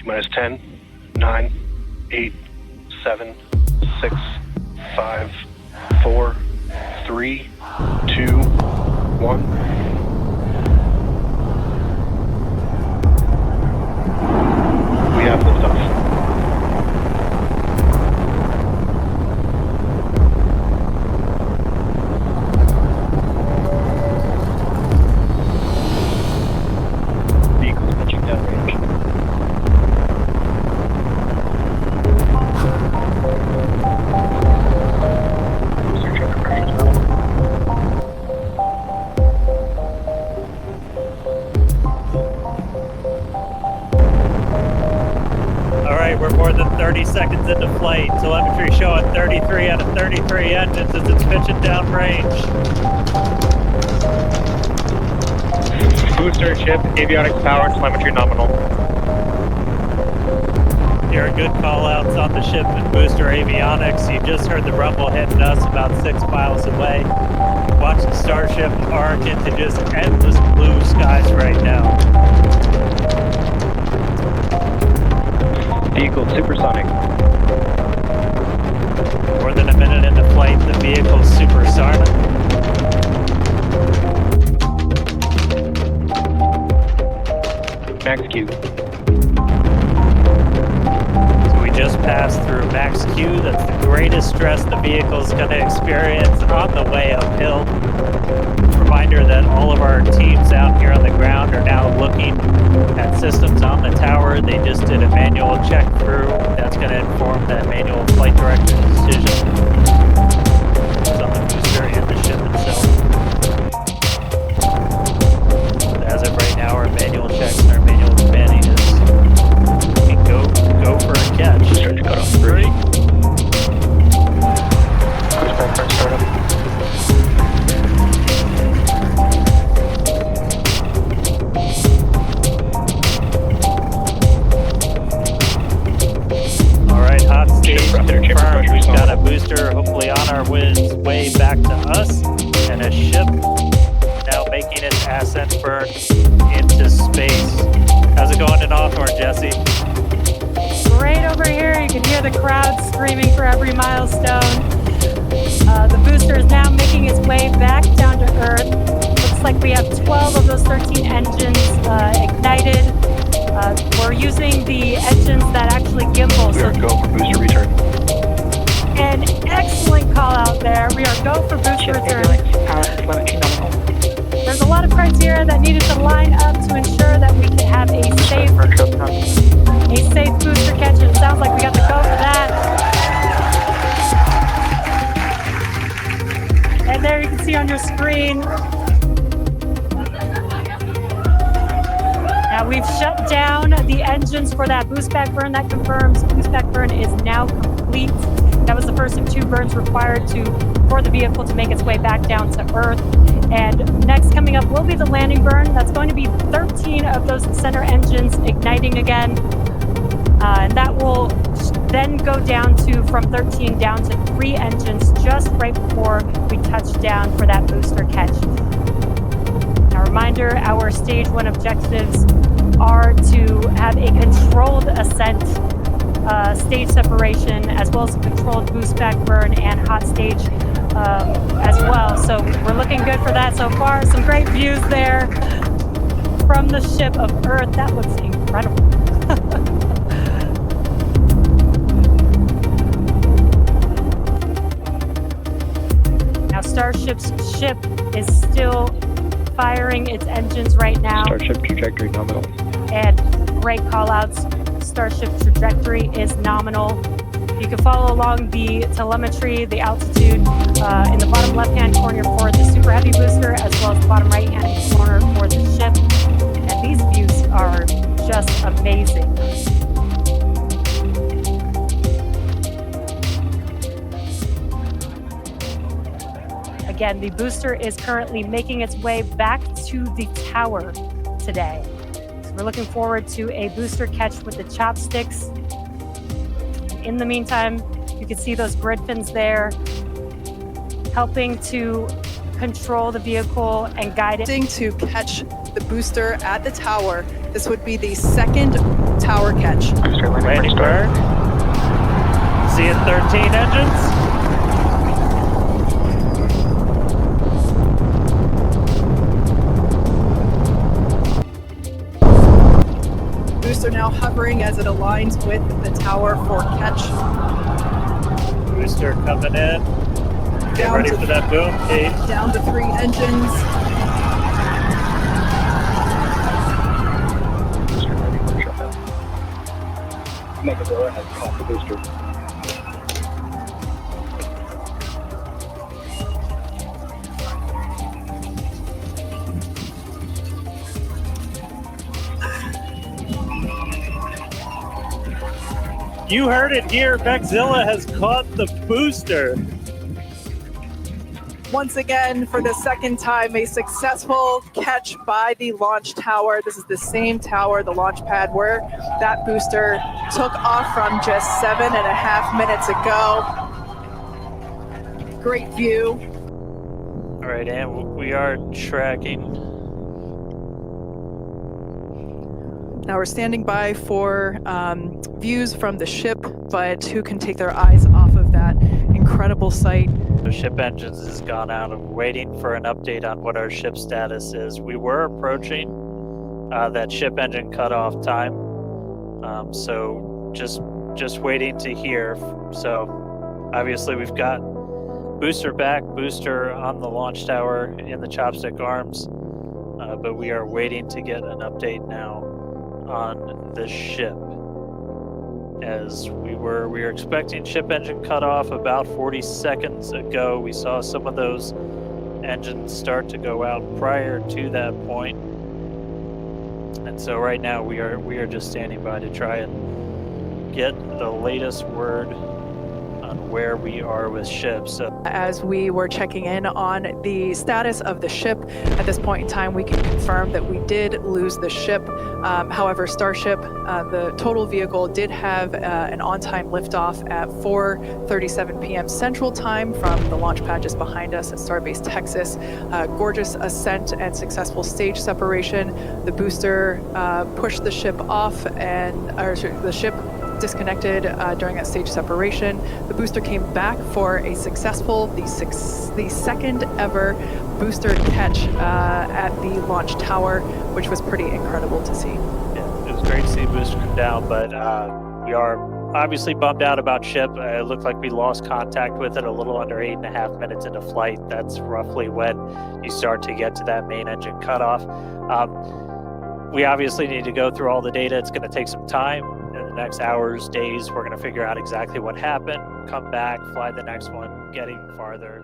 T-minus 10, 9, 8, 7, 6, 5, 4, 3, 2, 1. We have liftoff. Vehicles pitching downrange. We're more than 30 seconds into flight. Telemetry showing 33 out of 33 engines as it's pitching downrange. Booster, ship, avionics power, telemetry nominal. Here are good call-outs on the ship and booster avionics. You just heard the rumble hitting us about 6 miles away. Watch the Starship arc into just endless blue skies right now. Vehicle supersonic. More than a minute into flight, the vehicle's supersonic. Max Q. So we just passed through Max Q. That's the greatest stress the vehicle's going to experience on the way uphill. Reminder that all of our teams out here on the ground are now looking at systems on the tower. They just did a manual check through. That's going to inform that manual flight director's decision. It's on the booster and the ship itself. As of right now, our manual checks and our manual commanding is we go for a catch. Start to cut off. 3. Cruise back front startup. Hot stage confirmed. We've got a booster hopefully on our way back to us, and a ship now making its ascent burn into space. How's it going in Hawthorne, Jesse? Great over here. You can hear the crowd screaming for every milestone. The booster is now making its way back down to Earth. Looks like we have 12 of those 13 engines ignited. We're using the engines that actually gimbal. We are go for booster return. An excellent call out there. We are go for booster return. There's a lot of criteria that needed to line up to ensure that we can have a safe booster catch. And it sounds like we got the go for that. And there you can see on your screen. Now we've shut down the engines for that boost back burn. That confirms boost back burn is now complete. That was the first of 2 burns required for the vehicle to make its way back down to Earth. And next coming up will be the landing burn. That's going to be 13 of those center engines igniting again. And that will then go down from 13 down to 3 engines just right before we touch down for that booster catch. Now, reminder, our stage 1 objectives are to have a controlled ascent, stage separation, as well as a controlled boost back burn and hot stage as well. So we're looking good for that so far. Some great views there from the ship of Earth. That looks incredible. Now Starship's ship is still firing its engines right now. Starship trajectory nominal. And great call-outs. Starship trajectory is nominal. You can follow along the telemetry, the altitude in the bottom left-hand corner for the Super Heavy booster, as well as the bottom right-hand corner for the ship. And these views are just amazing. Again, the booster is currently making its way back to the tower today. So we're looking forward to a booster catch with the chopsticks. In the meantime, you can see those grid fins there, helping to control the vehicle and guide it. To catch the booster at the tower. This would be the second tower catch. Booster landing Landing start. burn. Seeing 13 engines. Booster now hovering as it aligns with the tower for catch. Booster coming in. Get Down ready to- for that boom. 8. Down to 3 engines. Booster ready for shutdown. Megadora has caught the booster. You heard it here. Mechzilla has caught the booster. Once again, for the second time, a successful catch by the launch tower. This is the same tower, the launch pad, where that booster took off from just 7.5 minutes ago. Great view. All right, and we are tracking. Now we're standing by for views from the ship, but who can take their eyes off of that incredible sight? The ship engines has gone out. I'm waiting for an update on what our ship status is. We were approaching that ship engine cutoff time, so just waiting to hear. So obviously we've got booster back, booster on the launch tower in the chopstick arms, but we are waiting to get an update now on the ship. As we were expecting ship engine cutoff about 40 seconds ago. We saw some of those engines start to go out prior to that point. And so right now we are just standing by to try and get the latest word on where we are with ships. So As we were checking in on the status of the ship, at this point in time, we can confirm that we did lose the ship. However, Starship, the total vehicle, did have an on-time liftoff at 4:37 p.m. Central Time from the launch pad just behind us at Starbase, Texas. Gorgeous ascent and successful stage separation. The booster pushed the ship off, the ship disconnected during that stage separation. The booster came back for a successful, the second ever booster catch at the launch tower, which was pretty incredible to see. yeah, it was great to see booster come down, but we are obviously bummed out about ship. It looked like we lost contact with it a little under 8.5 minutes into flight. That's roughly when you start to get to that main engine cutoff. We obviously need to go through all the data. It's going to take some time. In the next hours, days, we're going to figure out exactly what happened, come back, fly the next one, getting farther.